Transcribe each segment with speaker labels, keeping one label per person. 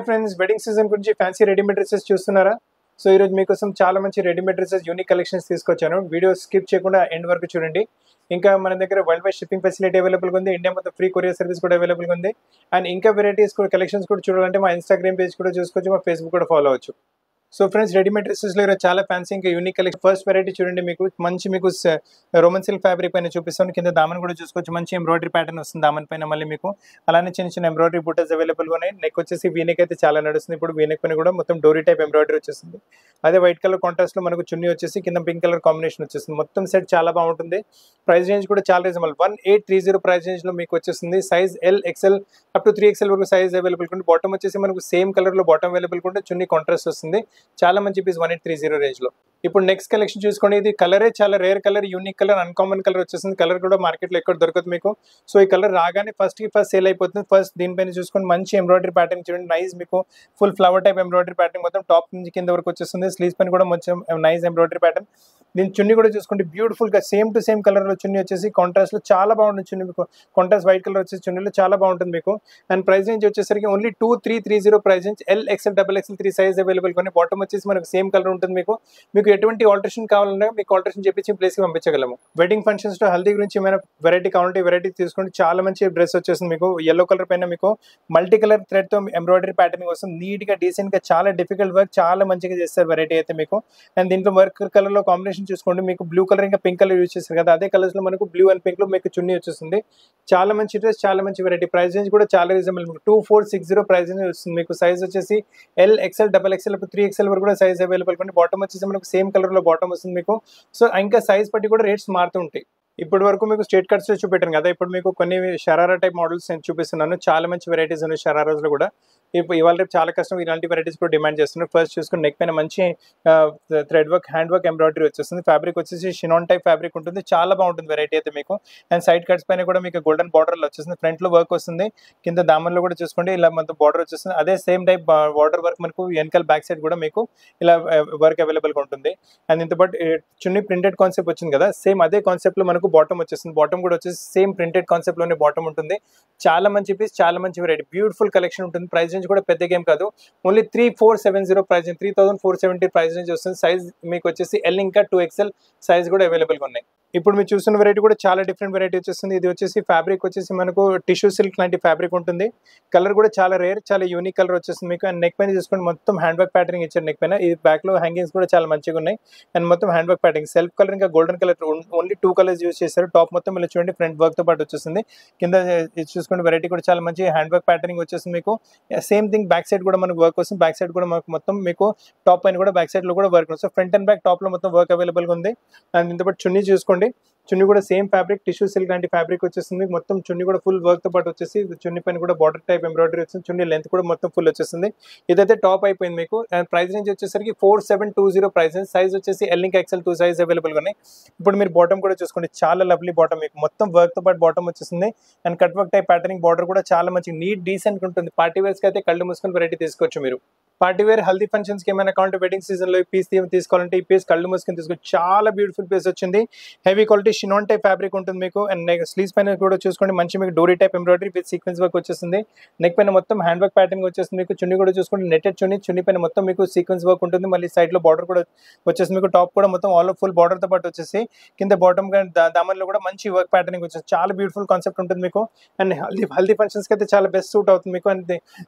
Speaker 1: Hi friends, wedding season గురించి fancy readymade dresses చూస్తున్నారా? So ఈరోజు మీకోసం చాలా మంచి రెడీమేడ్ డ్రెస్సెస్ యూనిక్ కలెక్షన్స్ తీసుకొచ్చాను. వీడియో స్కిప్ చేయకుండా ఎండ్ వరకు చూడండి. ఇంకా మన దగ్గర వరల్డ్ వైడ్ షిప్పింగ్ ఫెసిలిటీ అవైలబుల్గా ఉంది. ఇండియా మొత్తం ఫ్రీ కొరియర్ సర్వీస్ కూడా అవైలబుల్గా ఉంది. అండ్ ఇంకా వెరైటీస్ కూడా కలెక్షన్స్ కూడా చూడాలంటే మా ఇన్స్టాగ్రామ్ పేజ్ కూడా చూసుకోవచ్చు, మా ఫేస్బుక్ కూడా ఫాలో అవ్వచ్చు. సో ఫ్రెండ్స్, రెడీమేడ్ డ్రెస్సెస్లో ఈరోజు చాలా ఫ్యాన్సీ ఇంకా యూనిక్ కలెక్షన్. ఫస్ట్ వెరైటీ చూడండి, మీకు రోమన్ సిల్క్ ఫ్యాబ్రిక్ పైన చూపిస్తాను. కింద దామన్ కూడా చూసుకోవచ్చు, మంచి ఎంబ్రాయిడరీ ప్యాటర్న్ వస్తుంది దామన్ పైన. మళ్ళీ మీకు అలానే చిన్న చిన్న ఎంబ్రాయిడరీ బూటస్ అవైలబుల్గా ఉన్నాయి. నెక్ వచ్చేసి వీనెక్ అయితే చాలా నడుస్తుంది. ఇప్పుడు వీనెక్ పైన కూడా మొత్తం డోరీ టైప్ ఎంబ్రాయిడరీ వచ్చేస్తుంది. అదే వైట్ కలర్ కాంట్రాస్ట్లో మనకు చున్నీ వచ్చేసి కింద పింక్ కలర్ కాంబినేషన్ వచ్చేస్తుంది. మొత్తం సెట్ చాలా బాగుంటుంది. ప్రైస్ రేంజ్ కూడా చాలా రీజనబుల్, 1830 ప్రైస్ రేంజ్లో మీకు వచ్చేస్తుంది. Size L, XL up to 3XL వరకు సైజ్ అవైలబుల్ ఉంటుంది. బాటమ్ వచ్చేసి మనకు సేమ్ కలర్లో బాటమ్ అవైలబుల్ ఉంటుంది. చున్నీ కాంట్రాస్ట్ వస్తుంది. చాలా మంచి పీస్ 1830 రేంజ్లో. ఇప్పుడు నెక్స్ట్ కలెక్షన్ చూసుకోండి. ఇది కలరే చాలా rare colour, unique colour, uncommon colour వచ్చేస్తుంది. కలర్ కూడా మార్కెట్లో ఎక్కడ దొరకదు మీకు. సో ఈ కలర్ రాగానే ఫస్ట్ సేల్ అయిపోతుంది. ఫస్ట్ దీనిపైన చూసుకొని మంచి ఎంబ్రాయిడరీ ప్యాటర్న్ చూడండి. నైస్ మీకు full flower type embroidery pattern మొత్తం టాప్ నుంచి కింద వరకు వచ్చేస్తుంది. స్లీవ్స్ పైన కూడా మంచి నైస్ ఎంబ్రాయిడరీ ప్యాటర్న్. దీని చున్నీ కూడా చూసుకోండి, బ్యూటిఫుల్ గా సేమ్ టు సేమ్ కలర్ లో చున్నీ వచ్చేసి కాంట్రాస్ట్ లో చాలా బాగుంటుంది. చున్నీ మీకు కాంట్రాస్ట్ వైట్ కలర్ వచ్చేసి చున్నీలో చాలా బాగుంటుంది మీకు. అండ్ ప్రైస్ రేంజ్ వచ్చేసరికి only 2330 price range. L, XL, XXL 3 size available కొన్ని. బాటమ్ వచ్చేసి మనకు సేమ్ కలర్ ఉంటుంది మీకు ఎటువంటి ఆల్టరేషన్ కావాలన్నా మీకు ఆల్టరేషన్ చేపించి ప్లేస్కి పంపించగలము. వెడ్డింగ్ ఫంక్షన్స్ లో హల్దీ గురించి ఏమైనా వెరైటీ కావాలంటే వెరైటీ తీసుకోండి. చాలా మంచి డ్రెస్ వచ్చేస్తుంది మీకు. ఎల్లో కలర్ పైన మీకు మల్టీ కలర్ థ్రెడ్ తో ఎంబ్రాయిడరీ ప్యాటర్న్ వస్తుంది. నీట్ గా డీసెంట్ గా చాలా డిఫికల్ట్ వర్క్ చాలా మంచిగా చేస్తారు వెరైటీ అయితే మీకు. అండ్ దీంట్లో వర్క్ కలర్ లో కాంబినేషన్ చూసుకోండి, మీకు బ్లూ కలర్ ఇంకా పింక్ కలర్ యూజ్ చేస్తారు కదా, అదే కలర్స్ లో మనకు బ్లూ అండ్ పింక్ లో మీకు చున్నీ వచ్చేస్తుంది. చాలా మంచి డ్రెస్, చాలా మంచి వెరైటీ. ప్రైస్ రేంజ్ కూడా చాలా రీజనబుల్, 2460 ప్రైస్ రేంజ్ వస్తుంది మీకు. సైజ్ వచ్చేసి ఎల్, ఎక్స్ఎల్, XXL 3XL వరకు కూడా సైజ్ అవైలబుల్ ఉంది. బాటమ్ వచ్చేసి మనకు సేమ్ కలర్ లో బాటమ్ వస్తుంది మీకు. సో ఇంకా సైజ్ బట్టి కూడా రేట్స్ మారుతూ ఉంటాయి. ఇప్పటి వరకు మీకు స్ట్రేట్ కట్స్ లో చూపెట్టాను కదా, ఇప్పుడు మీకు కొన్ని షరారా టైప్ మోడల్స్ నేను చూపిస్తున్నాను. చాలా మంచి వెరైటీస్ ఉన్నాయి షరారాస్ లో కూడా. ఇప్పుడు ఇవాళ రేపు చాలా కష్టం ఇలాంటి వెరైటీస్ కూడా డిమాండ్ చేస్తున్నారు. ఫస్ట్ చూసుకుని నెక్ పైన మంచి thread work, hand work embroidery వచ్చేస్తుంది. ఫ్యాబ్రిక్ వచ్చేసి షినాన్ టైప్ ఫ్యాబ్రిక్ ఉంటుంది. చాలా బాగుంటుంది వెరైటీ అయితే మీకు. అండ్ సైడ్ కట్స్ పైన కూడా మీకు గోల్డెన్ బార్డర్ వచ్చేస్తుంది. ఫ్రంట్ లో వర్క్ వస్తుంది, కింద దామన్లో కూడా చూసుకోండి ఇలా మొత్తం బార్డర్ వచ్చేస్తుంది. అదే సేమ్ టైప్ బార్డర్ వర్క్ మనకు వెనకాల బ్యాక్ సైడ్ కూడా మీకు ఇలా వర్క్ అవైలబుల్ గా ఉంటుంది. అండ్ ఇంత బట్ చున్నీ ప్రింటెడ్ కాన్సెప్ట్ వచ్చింది కదా, సేమ్ అదే కాన్సెప్ట్ లో మనకు బాటమ్ వచ్చేస్తుంది. బాటమ్ కూడా వచ్చేసి సేమ్ ప్రింటెడ్ కాన్సెప్ట్ లోనే బాటమ్ ఉంటుంది. చాలా మంచి పీస్, చాలా మంచి వెరైటీ, బ్యూటిఫుల్ కలెక్షన్ ఉంటుంది. ప్రైస్ రేంజ్ కూడా పెద్ద గేమ్ కాదు, only 3470 price range, 3470 price range వస్తుంది. సైజ్ మీకు వచ్చేసి ఎల్ ఇంకా 2XL సైజ్ కూడా అవైలబుల్ గా ఉన్నాయి. ఇప్పుడు మీరు చూస్తున్న వెరైటీ కూడా చాలా డిఫరెంట్ వెరైటీ వచ్చేస్తుంది. ఇది వచ్చేసి ఫ్యాబ్రిక్ వచ్చేసి మనకు టిష్యూ సిల్క్ లాంటి ఫ్యాబ్రిక్ ఉంటుంది. కలర్ కూడా చాలా రేర్, చాలా యూనిక్ కలర్ వచ్చేస్తుంది మీకు. అండ్ నెక్ పైన చూసుకొని మొత్తం హ్యాండ్ వర్క్ ప్యాటర్న్ ఇచ్చారు నెక్ పైన. ఇది బ్యాక్ లో హ్యాంగింగ్స్ కూడా చాలా మంచిగా ఉన్నాయి. అండ్ మొత్తం hand work pattern, self colour ఇంకా golden colour, only 2 colours use చేశారు. టాప్ మొత్తం ఇలా చూడండి ఫ్రంట్ వర్క్ తో పాటు వచ్చేస్తుంది. కింద చూసుకోండి వెరైటీ కూడా చాలా మంచి హ్యాండ్ వర్క్ ప్యాటర్నింగ్ వచ్చేస్తుంది మీకు. సేమ్ థింగ్ బ్యాక్ సైడ్ కూడా మనకు వర్క్ వస్తుంది. బ్యాక్ సైడ్ కూడా మనకు మొత్తం మీకు టాప్ పైన కూడా బ్యాక్ సైడ్ లో కూడా వర్క్ వస్తుంది. ఫ్రంట్ అండ్ బ్యాక్ టాప్ లో మొత్తం వర్క్ అవైలబుల్ గా ఉంది. అండ్ ఇంత పాటు చున్నీ చూసుకోండి, చున్నీ కూడా సేమ్ ఫ్యాబ్రిక్ టిష్యూ సిల్క్ లాంటి ఫ్యాబ్రిక్ వచ్చేస్తుంది. మొత్తం చున్నీ కూడా ఫుల్ వర్క్ తో పాటు వచ్చేసి చున్నీ పైన కూడా బార్డర్ టైప్ ఎంబ్రాయిడరీ వచ్చింది. చున్నీ లెంత్ కూడా మొత్తం ఫుల్ వచ్చేస్తుంది. ఇదైతే టాప్ అయిపోయింది మీకు. అండ్ ప్రైస్ రేంజ్ వచ్చేసరికి 4720 ప్రైస్ రేంజ్. సైజ్ వచ్చేసి ఎల్ ఇంకా XL 2 సైజ్ అవైలబుల్ గా ఉన్నాయి. ఇప్పుడు మీరు బాటమ్ కూడా చూసుకోండి, చాలా లవ్లీ బాటమ్ మీకు. మొత్తం వర్క్ తో పాటు బాటమ్ వచ్చేస్తుంది. And cut work type patterning border కూడా చాలా మంచి నీట్ డీసెంట్ గా ఉంటుంది. పార్టీ వేర్స్ కి అయితే కళ్ళు మూసుకొని వెరైటీ తీసుకోవచ్చు మీరు. పార్టీ వేర్ హల్దీ ఫంక్షన్స్ కి ఏమైనా కావాలంటే వెడ్డింగ్ సీజన్ లో ఈ పీస్ తీసుకోవాలంటే ఈ పీస్ కళ్ళు మూసుకొని తీసుకోవచ్చు. చాలా బ్యూటిఫుల్ పీస్ వచ్చింది. హెవీ క్వాలిటీ షినాన్ టైప్ ఫ్యాబ్రిక్ ఉంటుంది మీకు. అండ్ స్లీవ్స్ పైన కూడా చూసుకోండి మంచి మీకు డోరీ type embroidery with sequence work వచ్చేస్తుంది. నెక్ పైన మొత్తం హ్యాండ్ వర్క్ ప్యాటర్న్ వచ్చేస్తుంది మీకు. చున్నీ కూడా చూసుకోండి నెట్టెడ్ చున్నీ, చున్నీ పైన మొత్తం మీకు సీక్వెన్స్ వర్క్ ఉంటుంది. మళ్ళీ సైడ్ లో బార్డర్ కూడా వచ్చేస్తుంది మీకు. టాప్ కూడా మొత్తం ఆల్ ఫుల్ బార్డర్ తో పాటు వచ్చేసి కింద బాటమ్ దామన్ లో కూడా మంచి వర్క్ ప్యాటర్నింగ్ వచ్చేసి చాలా బ్యూటిఫుల్ కాన్సెప్ట్ ఉంటుంది మీకు. అండ్ హల్దీ ఫంక్షన్స్ కి అయితే చాలా బెస్ట్ సూట్ అవుతుంది మీకు.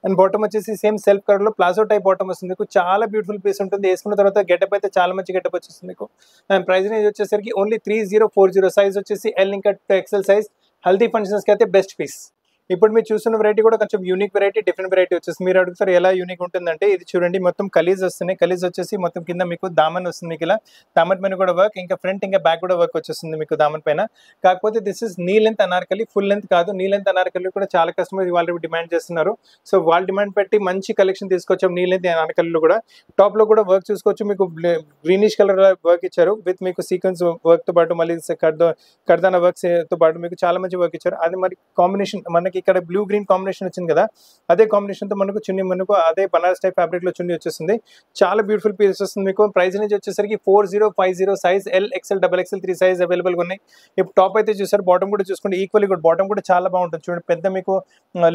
Speaker 1: అండ్ బాటమ్ వచ్చేసి సేమ్ సెల్ఫ్ కలర్ లో ప్లాజో టైప్ బాటమ్ వస్తుంది మీకు. చాలా బ్యూటిఫుల్ పీస్ ఉంటుంది. వేసుకున్న తర్వాత గెటప్ అయితే చాలా మంచి గెటప్ వచ్చేస్తుంది మీకు. అండ్ ప్రైస్ రేంజ్ వచ్చేసరికి ఓన్లీ 3040. సైజ్ వచ్చేసి ఎల్ ఇంకా XL సైజ్. హల్దీ ఫంక్షన్స్ కి అయితే బెస్ట్ పీస్. ఇప్పుడు మీరు చూస్తున్న వెరైటీ కూడా కొంచెం యూనిక్ వెరైటీ, డిఫరెంట్ వెరైటీ వచ్చేసి. మీరు అడుగుతారు ఎలా యూనిక్ ఉంటుందంటే, ఇది చూడండి మొత్తం కలీజ్ వస్తున్నాయి. కలీజ్ వచ్చేసి మొత్తం కింద మీకు దామన్ వస్తుంది మీకు. ఇలా దామన్ పైన కూడా వర్క్, ఇంకా ఫ్రంట్ ఇంకా బ్యాక్ కూడా వర్క్ వచ్చేస్తుంది మీకు దామన్ పైన. కాకపోతే this is knee length Anarkali, full length కాదు. నీ లెంత్ అనార్కలి కూడా చాలా కస్టమర్స్ వాళ్ళు డిమాండ్ చేస్తున్నారు. సో వాళ్ళ డిమాండ్ పెట్టి మంచి కలెక్షన్ తీసుకొచ్చాం. నీ లెంత్ అనార్కలిలో కూడా టాప్ లో కూడా వర్క్ చూసుకోవచ్చు. మీకు గ్రీనిష్ కలర్ వర్క్ ఇచ్చారు విత్ మీకు సీక్వెన్స్ వర్క్ తో పాటు మళ్ళీ కర్దానా వర్క్స్ తో పాటు మీకు చాలా మంచి వర్క్ ఇచ్చారు. అది మరి కాంబినేషన్ మనకి మనకి ఇక్కడ బ్లూ గ్రీన్ కాంబినేషన్ వచ్చింది కదా, అదే కాంబినేషన్ తో మనకు చున్నీ మనకు అదే బనారస్ టైప్ ఫ్యాబ్రిక్ లో చున్నీ వచ్చేస్తుంది. చాలా బ్యూటిఫుల్ పీస్ వస్తుంది మీకు. ప్రైస్ రేంజ్ వచ్చేసరికి 4050 size L XL double XL 3 size available గా ఉన్నాయి. ఇప్పుడు టాప్ అయితే చూసారు, బాటమ్ కూడా చూసుకోండి ఈక్వల్లీ గుడ్. బాటమ్ కూడా చాలా బాగుంటుంది చూడండి, పెద్ద మీకు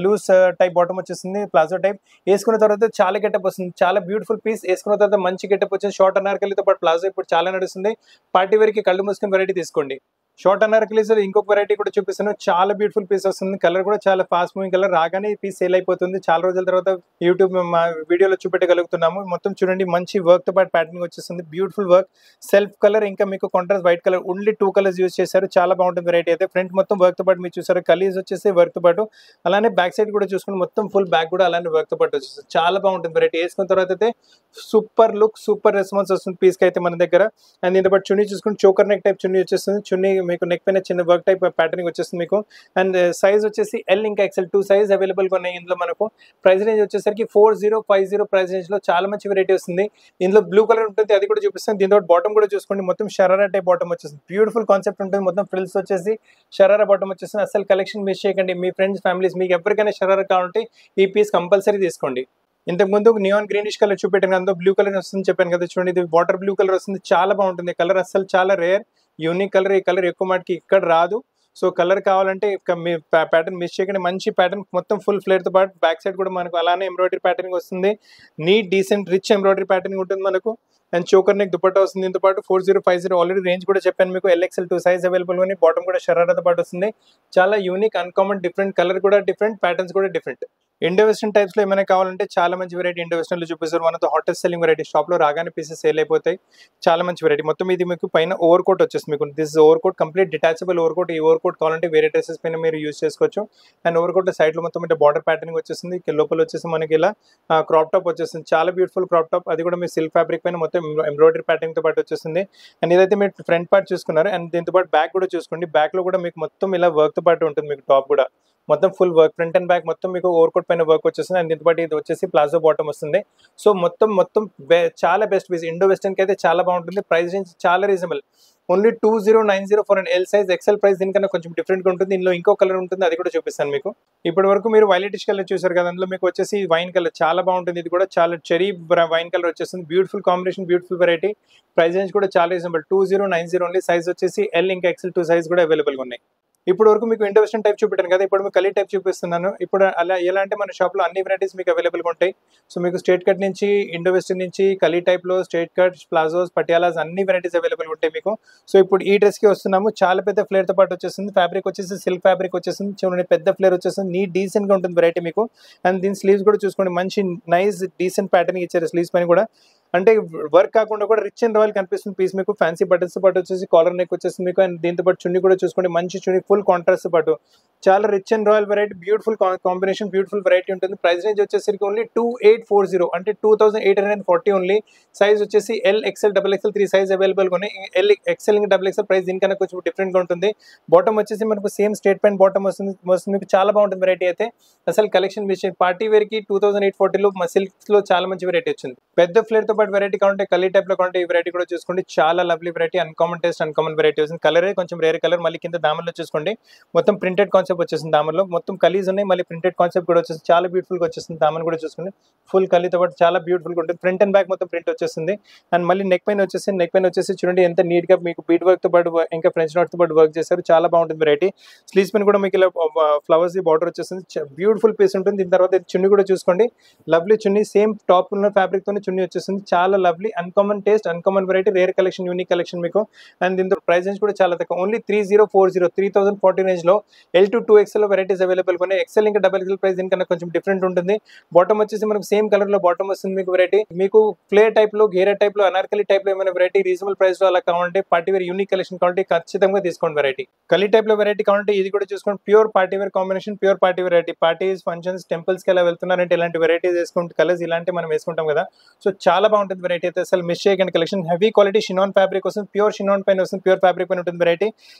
Speaker 1: లూజ్ టైప్ బాటమ్ వచ్చేస్తుంది, ప్లాజో టైప్. వేసుకున్న తర్వాత చాలా గెటప్ వస్తుంది, చాలా బ్యూటిఫుల్ పీస్. వేసుకున్న తర్వాత మంచి గెటప్ వచ్చింది. షార్ట్ అనార్కలితో పాటు ప్లాజో ఇప్పుడు చాలా నడుస్తుంది. పార్టీ వేర్ కి కళ్ళు మూసుకుని వెరైటీ తీసుకోండి. షార్ట్ అనార్కలీస్ ఇంకొక వెరైటీ కూడా చూపిస్తాను, చాలా బ్యూటిఫుల్ పీస్ వస్తుంది. కలర్ కూడా చాలా ఫాస్ట్ మూవింగ్ కలర్, రాగానే ఈ పీస్ సేల్ అయిపోతుంది. చాలా రోజుల తర్వాత యూట్యూబ్ మా వీడియోలో చూపెట్టగలుగుతున్నాము. మొత్తం చూడండి మంచి వర్క్ తో పాటు ప్యాటర్నింగ్ వచ్చేస్తుంది, బ్యూటిఫుల్ వర్క్, సెల్ఫ్ కలర్ ఇంకా మీకు contrast white colour, only 2 colours use చేశారు. చాలా బాగుంటుంది వెరైటీ అయితే. ఫ్రంట్ మొత్తం వర్క్ తో పాటు మీరు చూసారు, కలీస్ వచ్చేసి వర్క్ తో పాటు, అలానే బ్యాక్ సైడ్ కూడా చూసుకుని మొత్తం ఫుల్ బ్యాక్ కూడా అలానే వర్క్ తో పాటు వచ్చేస్తుంది. చాలా బాగుంటుంది వెరైటీ. వేసుకున్న తర్వాత అయితే సూపర్ లుక్, సూపర్ రెస్పాన్స్ వస్తుంది పీస్ కి అయితే మన దగ్గర. అండ్ దీంతో పాటు చున్నీ చూసుకుని చోకర్ నెక్ టైప్ చున్నీ వచ్చేస్తుంది. చున్నీ మీకు నెక్ పైన చిన్న వర్క్ టైప్ ప్యాటర్నింగ్ వచ్చేస్తుంది మీకు. అండ్ సైజ్ వచ్చేసి ఎల్ ఇంకా ఎక్స్ఎల్ 2 సైజ్ అవైలబుల్ గా ఉన్నాయి ఇందులో మనకు. ప్రైస్ రేంజ్ వచ్చేసరికి 4050 ప్రైస్ రేంజ్ లో చాలా మంచి వెరైటీ వస్తుంది. ఇందులో బ్లూ కలర్ ఉంటుంది, అది కూడా చూపిస్తాను. దీంతో బాటమ్ కూడా చూసుకోండి, మొత్తం షరారా టైప్ బాటమ్ వచ్చేస్తుంది. బ్యూటిఫుల్ కాన్సెప్ట్ ఉంటుంది, మొత్తం ఫ్రిల్స్ వచ్చేసి షరారా బాటమ్ వచ్చేస్తుంది. అసలు కలెక్షన్ మిస్ చేయకండి. మీ ఫ్రెండ్స్ ఫ్యామిలీస్ మీకు ఎవరికైనా షరారా కావాలంటే ఈ పీస్ కంపల్సరీ తీసుకోండి. ఇంతకు ముందు నియాన్ గ్రీనిష్ కలర్ చూపెట్టాను, అందులో బ్లూ కలర్ వస్తుంది చెప్పాను కదా, చూడండి ఇది వాటర్ బ్లూ కలర్ వస్తుంది. చాలా బాగుంటుంది కలర్, అసలు చాలా రేర్ యూనిక్ కలర్. ఈ కలర్ ఎక్కువ మాటికి ఇక్కడ రాదు. సో కలర్ కావాలంటే మీ ప్యాటర్న్ మిస్ చేయకండి. మంచి ప్యాటర్న్, మొత్తం ఫుల్ ఫ్లేర్ తో పాటు బ్యాక్ సైడ్ కూడా మనకు అలానే ఎంబ్రాయిడరీ ప్యాటర్నింగ్ వస్తుంది. Neat decent rich embroidery patterning ఉంటుంది మనకు. అండ్ చోకర్ నెక్ దుపట్టా వస్తుంది. దీంతో పాటు 4050 ఆల్రెడీ రేంజ్ కూడా చెప్పాను మీకు. ఎల్ఎక్స్ఎల్ 2 సైజ్ అవైలబుల్ ఉంది. బాటమ్ కూడా షరారాతో పాటు వస్తుంది. చాలా యూనిక్, అన్కామన్, డిఫరెంట్ కలర్ కూడా డిఫరెంట్, ప్యాటర్న్స్ కూడా డిఫరెంట్. ఇండో వెస్టర్న్ టైప్స్ లో ఏమైనా కావాలంటే చాలా మంచి వెరైటీ ఇండో వెస్టర్న్ లో చూపిస్తారు. One of the hottest selling variety. Shop లో రాగానే పీసెస్ సేల్ అయిపోతాయి. చాలా మంచి వెరైటీ. మొత్తం ఇది మీకు పైన ఓవర్ కోట్ వచ్చేస్తుంది మీకు. This over coat complete detachable over coat. ఈ ఓవర్ కోట్ కావాలంటే వేరే డ్రెస్సెస్ పైన మీరు యూజ్ చేసుకోవచ్చు. అండ్ ఓవర్ కోట్ సైడ్ లో మొత్తం అంటే బార్డర్ ప్యాటర్నింగ్ వచ్చేస్తుంది. లోపల వచ్చేసి మనకి ఇలా క్రాప్ టాప్ వచ్చేస్తుంది. చాలా బ్యూటిఫుల్ క్రాప్ టాప్, అది కూడా మీరు సిల్క్ ఫ్యాబ్రిక్ పైన మొత్తం ఎంబ్రాయిడరీ ప్యాటర్నింగ్ తో పాటు వచ్చేస్తుంది. అండ్ ఇదైతే మీరు ఫ్రంట్ పార్ట్ చూసుకున్నారు. అండ్ దీంతో పాటు బ్యాక్ కూడా చూసుకోండి. బ్యాక్ లో కూడా మీకు మొత్తం ఇలా వర్క్ తో పాటు ఉంటుంది మీకు. టాప్ కూడా మొత్తం full work, front and back మొత్తం మీకు ఓవర్ కోట్ పైన వర్క్ వచ్చేస్తుంది. అండ్ దీంతో పాటు ఇది వచ్చేసి ప్లాజో బాటమ్ వస్తుంది. సో మొత్తం చాలా బెస్ట్ పీస్. ఇండో వెస్టర్న్ కి అయితే చాలా బాగుంటుంది. ప్రైస్ రేంజ్ చాలా reasonable, only 2090 for L size. XL price దీనికన్నా కొంచెం డిఫరెంట్ గా ఉంటుంది. ఇందులో ఇంకో కలర్ ఉంటుంది, అది కూడా చూపిస్తాను మీకు. ఇప్పటి వరకు మీరు వైలెటిష్ కలర్ చూసారు కదా, అందులో మీకు వచ్చేసి వైన్ కలర్ చాలా బాగుంటుంది. ఇది కూడా చాలా చెరీ వైన్ కలర్ వచ్చేస్తుంది. Beautiful combination, beautiful variety. Price range కూడా చాలా రీజనబుల్, 2090 ఓన్లీ. సైజ్ వచ్చేసి ఎల్ ఇంకా ఎక్సెల్ 2 సైజ్ కూడా అవైలబుల్ గా ఉన్నాయి. ఇప్పుడు వరకు మీకు ఇండో వెస్టర్న్ టైప్ చూపెట్టాను కదా, ఇప్పుడు మీకు కలీ టైప్ చూపిస్తున్నాను. ఇప్పుడు అలా ఎలా అంటే మన షాప్ లో అన్ని వెరైటీస్ మీకు అవైలబుల్ గా ఉంటాయి. సో మీకు స్ట్రేట్ కట్ నుంచి ఇండో వెస్టర్న్ నుంచి కలీ టైప్ లో స్ట్రేట్ కట్స్, ప్లాజోస్, పటియాలాస్ అన్ని వెరైటీస్ అవైలబుల్ ఉంటాయి మీకు. సో ఇప్పుడు ఈ డ్రెస్ కి వస్తున్నాము. చాలా పెద్ద ఫ్లేర్ తో పాటు వచ్చేస్తుంది. ఫ్యాబ్రిక్ వచ్చేసి సిల్క్ ఫ్యాబ్రిక్ వచ్చేస్తుంది. చూడండి పెద్ద ఫ్లేర్ వచ్చేస్తుంది. నీట్ డీసెంట్ గా ఉంటుంది వెరైటీ మీకు. అండ్ దీని స్లీవ్స్ కూడా చూసుకోండి, మంచి నైస్ డీసెంట్ ప్యాటర్న్ ఇచ్చారు స్లీవ్స్ పైన కూడా. అంటే వర్క్ కాకుండా కూడా రిచ్ అండ్ రాయల్ కనిపిస్తుంది పీస్ మీకు. ఫ్యాన్సీ బటన్స్ పాటు వచ్చేసి కాలర్ నెక్ వచ్చేస్తుంది మీకు. అండ్ దీంతో పాటు చున్నీ కూడా చూసుకోండి, మంచి చున్నీ, ఫుల్ కాంట్రాస్ట్ పాటు. చాలా rich and royal variety, beautiful combination, beautiful variety ఉంటుంది. ప్రైస్ రేంజ్ వచ్చేసరికి ఓన్లీ 2840 అంటే 2840 ఓన్లీ. సైజ్ వచ్చేసి L XL double XL 3 size available గా ఉన్నాయి. ఎల్ ఎక్స్ఎల్ ఇంకా డబల్ ఎక్స్ఎల్ ప్రైస్ దీనికన్నా కొంచెం డిఫరెంట్ గా ఉంటుంది. బాటమ్ వచ్చేసి మనకు సేమ్ స్ట్రేట్ ప్యాంట్ బాటమ్ వస్తుంది మీకు. చాలా బాగుంటుంది వెరైటీ అయితే. అసలు కలెక్షన్ విషయం పార్టీ వేర్ కి 2840 లో సిల్క్స్ లో చాలా మంచి వెరైటీ వచ్చింది. పెద్ద ఫ్లేర్ తో పాటు వెరైటీ కావాలంటే కలీ టైప్ లో కావాలంటే ఈ వెరైటీ కూడా చూసుకోండి. చాలా lovely variety, uncommon taste, uncommon variety వస్తుంది. కలరే కొంచెం రేర్ కలర్. మళ్ళీ కింద దామర్లో చూసుకోండి, మొత్తం ప్రింటెడ్ కాన్సెప్ట్ వచ్చేసింది. దామర్లో మొత్తం కలీస్ ఉన్నాయి, మళ్ళీ ప్రింటెడ్ కాన్సెప్ట్ కూడా వచ్చేసి చాలా బ్యూటిఫుల్ గా వచ్చేసింది. దామన్ కూడా చూసుకోండి, ఫుల్ కలీతో పాటు చాలా బ్యూటిఫుల్ గా ఉంటుంది. ఫ్రంట్ అండ్ బ్యాక్ మొత్తం ప్రింట్ వచ్చేసింది. అండ్ మళ్ళీ నెక్ పైన వచ్చేసి చూడండి ఎంత నీట్ గా మీకు బీట్ వర్క్ తో పాటు ఇంకా ఫ్రెంచ్ నాట్స్ తో పాటు వర్క్ చేశారు. చాలా బాగుంటుంది వెరైటీ. స్లీవ్స్ పైన కూడా మీకు ఇలా ఫ్లవర్స్ బార్డర్ వచ్చేసింది. బ్యూటిఫుల్ పీస్ ఉంటుంది. దీని తర్వాత చున్నీ కూడా చూసుకోండి, లవ్లీ చున్నీ, సేమ్ టాప్ ఉన్న ఫ్యాబ్రిక్ తోనే చున్నీ వచ్చేసింది. చాలా lovely, uncommon taste, uncommon variety, rare collection, unique collection మీకు. అండ్ దీంతో ప్రైస్ రేంజ్ కూడా చాలా తక్కువ, ఓన్లీ 3040 రేంజ్ లో L to 2XL varieties available ఉన్నాయి. ఎక్సెల్ ఇంకా డబల్ ఎక్సెల్ ప్రైస్ దీనికన్నా కొంచెం డిఫరెంట్ ఉంటుంది. బాటమ్ వచ్చేసి మనకు సేమ్ కలర్ లో బాటమ్ వస్తుంది మీకు వెరైటీ. మీకు ఫ్లేర్ టైప్ లో, గేరా టైప్ లో, అనార్కలి టైప్ లో ఏమైనా వెరైటీ రీజనబుల్ ప్రైస్ లో అలా కావాలంటే, పార్టీ వేర్ యూనిక్ కలెక్షన్ కావాలంటే ఖచ్చితంగా తీసుకోండి వెరైటీ. కలీ టైప్ లో వెరైటీ కావాలంటే ఇది కూడా చూసుకోండి. Pure party wear combination, pure party variety. Parties, functions, temples కి ఎలా వెళ్తున్నారంటే ఇలాంటి వెరైటీస్ వేసుకుంటే, కలర్స్ ఇలాంటి మనం వేసుకుంటాం కదా. సో చాలా బాగుంటుంది వెరైటీ అయితే, అసలు మిస్ చేయకండి కలెక్షన్. హెవీ క్వాలిటీ షినాన్ ఫ్యాబ్రిక్ వస్తుంది, ప్యూర్ షినాన్ పైన వస్తుంది, ప్యూర్ ఫ్యాబ్రిక్ పైన ఉంటుంది వెరైటీ.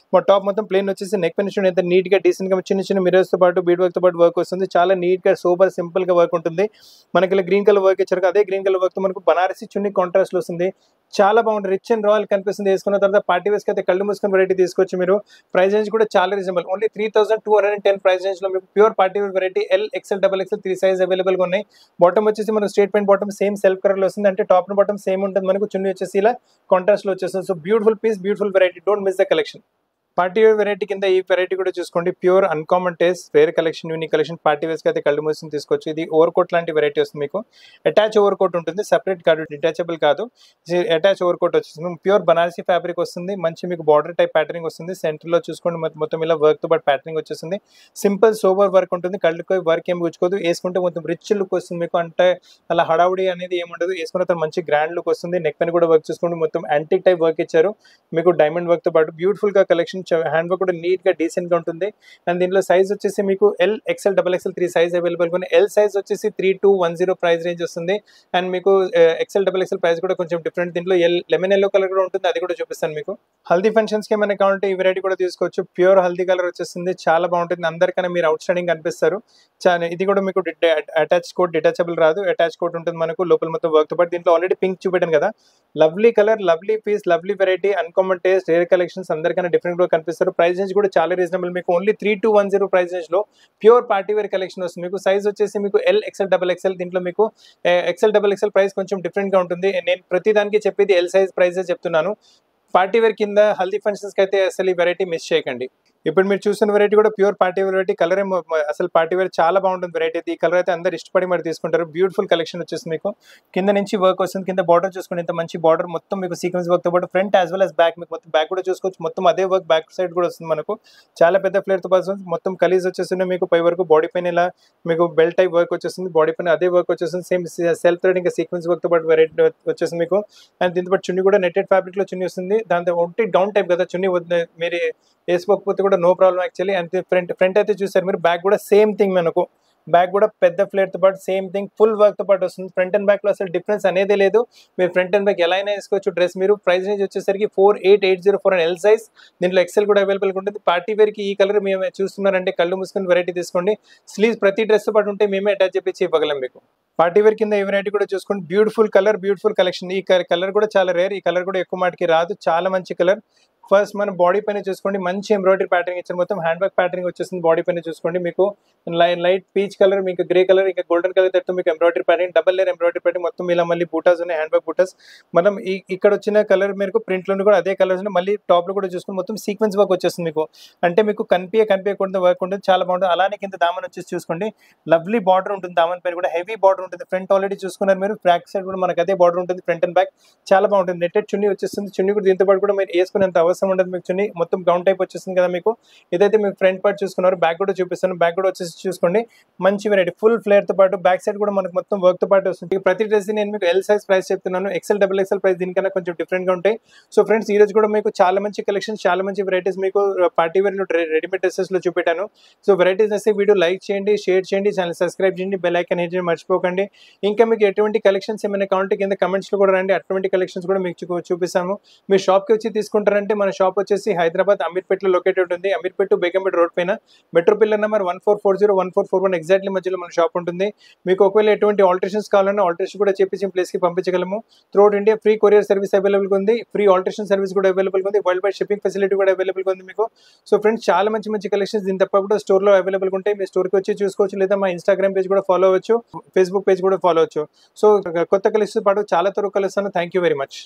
Speaker 1: టాప్ మొత్తం ప్లేన్ వచ్చేసి నెక్ పైన చూడండి ఎంత నీట్ గా డీసెంట్ ఇంకా చిన్న చిన్న మిర్రర్స్తో పాటు బీడ్ వర్క్తో పాటు వర్క్ వస్తుంది. చాలా నీట్గా సూపర్ సింపుల్గా వర్క్ ఉంటుంది. మనకి ఇలా గ్రీన్ కలర్ వర్క్ ఇచ్చారు, అదే గ్రీన్ కలర్ వర్క్తో మనకు బనారసి చున్నీ కాంట్రాస్ట్లో వస్తుంది. చాలా బాగుంటుంది, రిచ్ అండ్ రాయల్ కనిపిస్తుంది. వేసుకున్న తర్వాత పార్టీ వేస్కి అయితే కళ్ళు మూసుకుని వెరైటీ తీసుకోవచ్చు మీరు. ప్రైస్ రేంజ్ కూడా చాలా రీజనబుల్, ఓన్లీ 3210 ప్రైస్ రేంజ్లో మీకు pure party wear variety L XL double XL 3 size అవైలబుల్గా ఉన్నాయి. బాటమ్ వచ్చేసి మనకు straight pant bottom same self కలర్లో వస్తుంది, అంటే టాప్ అండ్ బాటమ్ సేమ్ ఉంటుంది. మనకు చున్నీ వచ్చేసి ఇలా కాంట్రాస్ట్లో వచ్చేస్తుంది. So beautiful piece, beautiful variety, don't miss the collection. Party wear variety కింద ఈ వెరైటీ కూడా చూసుకోండి, pure uncommon taste wear collection, unique collection. Party వేర్స్కి అయితే కళ్ళు మూసుకుని తీసుకోవచ్చు. ఇది ఓవర్ కోట్ లాంటి వెరైటీ వస్తుంది, మీకు అటాచ్ ఓవర్ కోట్ ఉంటుంది, సెపరేట్ కాదు, డిటాచబుల్ కాదు, అటాచ్ ఓవర్ కోట్ వచ్చేస్తుంది. ప్యూర్ బనారసి ఫ్యాబ్రిక్ వస్తుంది, మంచి మీకు బార్డర్ టైప్ ప్యాటర్నింగ్ వస్తుంది. సెంటర్లో చూసుకోండి మొత్తం ఇలా వర్క్తో పాటు ప్యాటర్నింగ్ వచ్చేస్తుంది. సింపుల్ సోబర్ వర్క్ ఉంటుంది, కళ్ళుకి వర్క్ ఏం గుచ్చుకోదు. వేసుకుంటే మొత్తం రిచ్ లుక్ వస్తుంది మీకు, అంటే అలా హడావుడి అనేది ఏముండదు. వేసుకున్న తర్వాత మంచి గ్రాండ్ లుక్ వస్తుంది. నెక్ పైన కూడా వర్క్ చూసుకోండి, మొత్తం యాంటిక్ టైప్ వర్క్ ఇచ్చారు మీకు, డైమండ్ వర్క్తో పాటు బ్యూటిఫుల్గా కలెక్షన్. హ్యాండ్ వర్క్ కూడా నీట్గా డీసెంట్గా ఉంటుంది. అండ్ దీంట్లో సైజ్ వచ్చేసి మీకు L XL double XL 3 size అవైలబుల్గా ఉన్నాయి. ఎల్ సైజ్ వచ్చేసి 3210 ప్రైస్ రేంజ్ వస్తుంది. అండ్ మీకు ఎక్స్ఎల్ డబల్ ఎక్స్ఎల్ ప్రైస్ కూడా కొంచెం డిఫరెంట్. దీంట్లో లెమన్ ఎల్లో కలర్ కూడా ఉంటుంది, అది కూడా చూపిస్తాను మీకు. హల్దీ ఫంక్షన్స్కి ఏమైనా కావాలంటే ఈ వెరైటీ కూడా తీసుకోవచ్చు. ప్యూర్ హల్దీ కలర్ వచ్చేస్తుంది, చాలా బాగుంటుంది. అందరికన్నా మీరు అవుట్ స్టాండింగ్ కనిపిస్తారు. ఇది కూడా మీకు అటాచ్ కోట్, డిటాచబుల్ రాదు, అటాచ్ కోట్ ఉంటుంది మనకు లోపల మొత్తం వర్క్తో పాటు. దీంట్లో ఆల్రెడీ పింక్ చూపెట్టాను కదా, lovely colour, lovely piece, lovely variety, uncommon taste, rare collections, అందరికన్నా డిఫరెంట్గా కనిపిస్తారు. ప్రైస్ రేంజ్ కూడా చాలా రీజనబుల్, మీకు ఓన్లీ 3210 ప్రైస్ రేంజ్లో ప్యూర్ పార్టీ వేర్ కలెక్షన్ వస్తుంది. మీకు సైజ్ వచ్చేసి మీకు ఎల్ ఎక్స్ఎల్ డబల్ ఎక్స్ఎల్. దీంట్లో మీకు ఎక్స్ఎల్ డబల్ ఎక్స్ఎల్ ప్రైస్ కొంచెం డిఫరెంట్గా ఉంటుంది. నేను ప్రతి దానికి చెప్పేది ఎల్ సైజ్ ప్రైజే చెప్తున్నాను. పార్టీ వేర్ కింద హల్దీ ఫంక్షన్స్కి అయితే అసలు ఈ వెరైటీ మిస్ చేయకండి. ఇప్పుడు మీరు చూసిన వెరైటీ కూడా pure party wear variety. Colour ఏమో అసలు పార్టీ వేర్ చాలా బాగుంటుంది వెరైటీ అయితే. ఈ కలర్ అయితే అందరు ఇష్టపడి మరి తీసుకుంటారు. బ్యూటిఫుల్ కలెక్షన్ వచ్చేసి మీకు కింద నుంచి వర్క్ వస్తుంది. కింద బార్డర్ చూసుకోండి, ఇంత మంచి బార్డర్, మొత్తం మీకు సీక్వెన్స్ వర్క్తో పాటు front as well as back, మీకు మొత్తం బ్యాక్ కూడా చూసుకోవచ్చు. మొత్తం అదే వర్క్ బ్యాక్ సైడ్ కూడా వస్తుంది మనకు. చాలా పెద్ద ఫ్లేర్తో పాటు మొత్తం కలీజ్ వచ్చేస్తుంది మీకు. పై వరకు బాడీ పైన ఇలా మీకు బెల్ట్ టైప్ వర్క్ వచ్చేస్తుంది, బాడీ పైన అదే వర్క్ వచ్చేస్తుంది. సేమ్ సెల్ఫ్ థ్రెడ్ ఇంకా సీక్వెన్స్ వర్క్తో పాటు వెరైటీ వచ్చేస్తుంది మీకు. అండ్ దీంతో పాటు చున్నీ కూడా నెట్టెడ్ ఫ్యాబ్రిక్లో చున్నీ వస్తుంది. దాంతో ఒకటి డౌన్ టైప్ కదా చున్నీ, మీరు వేసుకోకపోతే కూడా నో ప్రాబ్లం యాక్చువల్లీ. అంతే ఫ్రంట్ అయితే చూసారు మీరు. బ్యాక్ కూడా సేమ్ థింగ్ మనకు, బ్యాక్ కూడా పెద్ద ఫ్లేర్తో పాటు సేమ్ థింగ్ ఫుల్ వర్క్తో పాటు వస్తుంది. ఫ్రంట్ అండ్ బ్యాక్లో అసలు డిఫరెన్స్ అనేది లేదు. మీరు ఫ్రంట్ అండ్ బ్యాక్ ఎలా అయినా వేసుకోవచ్చు డ్రెస్. మీరు ప్రైస్ రేంజ్ వచ్చేసరికి 4880 ఎల్ సైజ్. దీంట్లో ఎక్సెల్ కూడా అవైలబుల్గా ఉంటుంది. పార్టీ వేర్కి ఈ కలర్ మేము చూస్తున్నారంటే కళ్ళు మూసుకుని వెరైటీ తీసుకోండి. స్లీవ్స్ ప్రతి డ్రెస్తో పాటు ఉంటే మేమే అటాచ్ చేపించి ఇవ్వగలం మీకు. పార్టీ వేర్ కింద ఈ వెరైటీ కూడా చూసుకోండి, బ్యూటిఫుల్ కలర్, బ్యూటిఫుల్ కలెక్షన్. ఈ కలర్ కూడా చాలా రేర్, ఈ కలర్ కూడా ఎక్కువ మాటికి రాదు, చాలా మంచి కలర్. ఫస్ట్ మన బాడీ పైన చూసుకోండి, మంచి ఎంబ్రాయిడరీ ప్యాటర్నింగ్ ఇచ్చారు. మొత్తం హ్యాండ్ వర్క్ ప్యాటర్నింగ్ వచ్చేసింది. బాడీ పైన చూసుకోండి మీకు లైట్ పీచ్ కలర్, మీకు గ్రే కలర్, ఇంకా గోల్డెన్ కలర్ తట్టు మీకు embroidery patterning, double layer embroidery patterning. మొత్తం ఇలా మళ్ళీ బూటాస్ ఉన్నాయి, హ్యాండ్ వర్క్ బూటాస్. మనం ఇక్కడ వచ్చిన కలర్ మీకు ప్రింట్లో కూడా అదే కలర్స్ ఉన్నాయి. మళ్ళీ టాప్లో కూడా చూసుకుని మొత్తం సీక్వెన్స్ వర్క్ వచ్చేస్తుంది మీకు. అంటే మీకు కనిపించకుండా వర్క్ ఉంటుంది, చాలా బాగుంటుంది. అలానే కింద దామన్ వచ్చేసి చూసుకోండి, లవ్లీ బార్డర్ ఉంటుంది. దామన్ పైన కూడా హెవీ బార్డర్ ఉంటుంది. ఫ్రంట్ ఆల్రెడీ చూసుకున్నారు మీరు, బ్యాక్ సైడ్ కూడా మనకు అదే బార్డర్ ఉంటుంది, ఫ్రంట్ అండ్ బ్యాక్ చాలా బాగుంటుంది. నెట్టెడ్ చున్నీ వచ్చేస్తుంది. చున్నీ కూడా దీంతో పాటు కూడా మీరు వేసుకునేంత అవసరం ఉండదు మీకు. చున్నీ మొత్తం గౌన్ టైప్ వచ్చేస్తుంది కదా మీకు. ఇదైతే మీకు ఫ్రంట్ పార్ట్ చూసుకున్నారు, బ్యాక్ కూడా చూపిస్తాను. బ్యాక్ కూడా వచ్చేసి చూసుకోండి, మంచి వెరైటీ ఫుల్ ఫ్లేర్ తో పాటు బ్యాక్ సైడ్ కూడా మనకు మొత్తం వర్క్ తో పాటు వస్తుంది. ప్రతి డ్రెస్ నేను మీకు ఎల్ సైజ్ ప్రైస్ చెప్తున్నాను, ఎక్సెల్ డబుల్ ఎక్సెల్ ప్రైస్ దీనికన్నా కొంచెం డిఫరెంట్ గా ఉంటాయి. సో ఫ్రెండ్స్, ఈ రోజు కూడా మీకు చాలా మంచి కలెక్షన్, చాలా మంచి వెరైటీస్ మీకు పార్టీ వేర్ లో రెడీమేడ్ డ్రెస్సెస్ లో చూపెట్టాను. సో వెరైటీస్ వస్తే వీడియో లైక్ చేయండి, షేర్ చేయండి, ఛానల్ సబ్స్క్రైబ్ చేయండి, బెల్ ఐకాన్ హిట్ చేయండి మర్చిపోకండి. ఇంకా మీకు ఎటువంటి కలెక్షన్స్ ఏమైనా కావాలంటే కింద కమెంట్స్ లో కూడా రండి, అటువంటి కలెక్షన్స్ కూడా మీకు చూపిస్తాము. మీ షాప్ కి వచ్చి తీసుకుంటారంటే మన షాప్ వచ్చేసి హైదరాబాద్ అమీర్పేటలో లొకేటెడ్ ఉంది. అమీర్పేట టు బేగంపేట రోడ్ పైన మెట్రో పిల్లర్ నెంబర్ 1440 1441 ఎగ్జాక్ట్లీ మధ్యలో మన షాప్ ఉంటుంది. మీకు ఒకవేళ ఎటువంటి ఆల్టరేషన్స్ కావాలన్నా ఆల్టరేషన్ కూడా చేపించి ప్లేస్ కి పంపించగలము. Throughout India free courier service available ఉంది, ఫ్రీ ఆల్టరేషన్ సర్వీస్ కూడా అవైలబుల్ ఉంది, వరల్డ్ వైడ్ షిప్పింగ్ ఫెసిలిటీ కూడా అవైలబుల్ ఉంది మీకు. సో ఫ్రెండ్స్, చాలా మంచి మంచి కలెక్షన్స్ దీని తప్ప కూడా స్టోర్ లో అవైలబుల్ ఉంటాయి. మీ స్టోర్ కి వచ్చి చూసుకోవచ్చు, లేదా మా ఇన్స్టాగ్రామ్ పేజ్ కూడా ఫాలో అవ్వచ్చు, ఫేస్బుక్ పేజ్ కూడా ఫాలో అవ్వచ్చు. సో కొత్త కలెక్షన్స్ పాటు చాలా త్వరగా కలుస్తాను. Thank you very much.